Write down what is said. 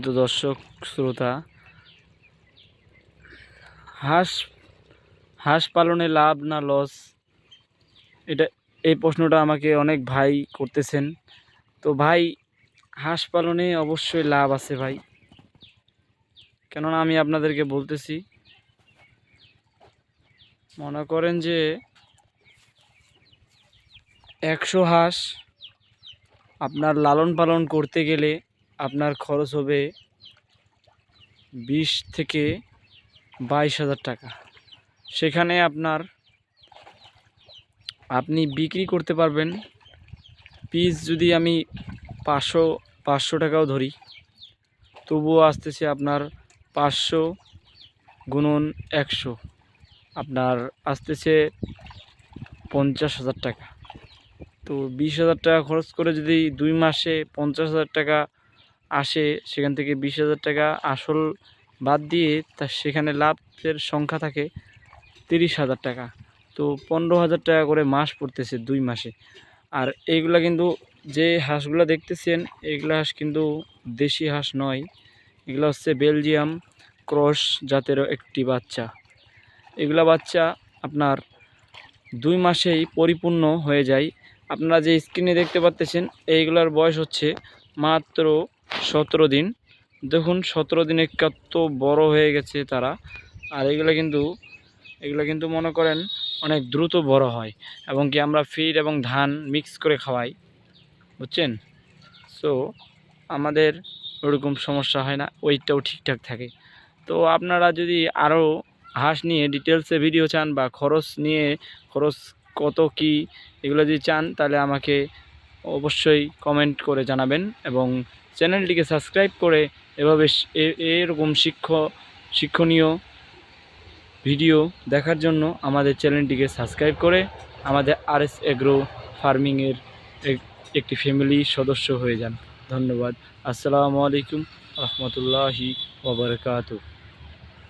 তো দর্শক শ্রোতা, হাঁস হাঁস পালনে লাভ না লস, এই প্রশ্নটা আমাকে অনেক ভাই করতেছেন। তো ভাই, হাঁস পালনে অবশ্যই লাভ আছে ভাই, কেননা আমি আপনাদেরকে বলতেছি, মনে করেন যে 100 হাঁস আপনার লালন পালন করতে গেলে আপনার খরচ হবে 20 থেকে 22,000 টাকা। সেখানে আপনি বিক্রি করতে পারবেন পিস, যদি আমি 500 টাকাও ধরি, তবুও আসতেছে আপনার 500 গুণন 100, আপনার আসতেছে 50,000 টাকা। তো 20,000 টাকা খরচ করে যদি 2 মাসে 50,000 টাকা আসে, সেখান থেকে 20,000 টাকা আসল বাদ দিয়ে সেখানে লাভের সংখ্যা থাকে 30,000 টাকা। তো 15,000 টাকা করে মাস পড়তেছে 2 মাসে। আর এইগুলা কিন্তু, যে হাঁসগুলো দেখতেছেন, এইগুলো হাঁস কিন্তু দেশি হাঁস নয়, এগুলো হচ্ছে বেলজিয়াম ক্রস জাতের একটি বাচ্চা। এগুলা বাচ্চা আপনার 2 মাসেই পরিপূর্ণ হয়ে যায়। আপনারা যে স্ক্রিনে দেখতে পাচ্ছেন, এইগুলার বয়স হচ্ছে মাত্র 17 দিন। দেখুন 17 দিনে কত বড় হয়ে গেছে তারা। আর এগুলো কিন্তু মনে করেন অনেক দ্রুত বড় হয়, এবং কি আমরা ফিড এবং ধান মিক্স করে খাওয়াই, বুঝছেন? সো আমাদের ওরকম সমস্যা হয় না, ওয়েটটাও ঠিকঠাক থাকে। তো আপনারা যদি আরও হাঁস নিয়ে ডিটেলসে ভিডিও চান, বা খরচ কত কি এগুলো যদি চান, তাহলে আমাকে অবশ্যই কমেন্ট করে জানাবেন, এবং চ্যানেলটিকে সাবস্ক্রাইব করে এভাবে এরকম শিক্ষণীয় ভিডিও দেখার জন্য আমাদের চ্যানেলটিকে সাবস্ক্রাইব করে আমাদের RS এগ্রো ফার্মিংয়ের একটি ফ্যামিলি সদস্য হয়ে যান। ধন্যবাদ। আসসালামু আলাইকুম রহমতুল্লাহি ওয়া বারাকাতুহু।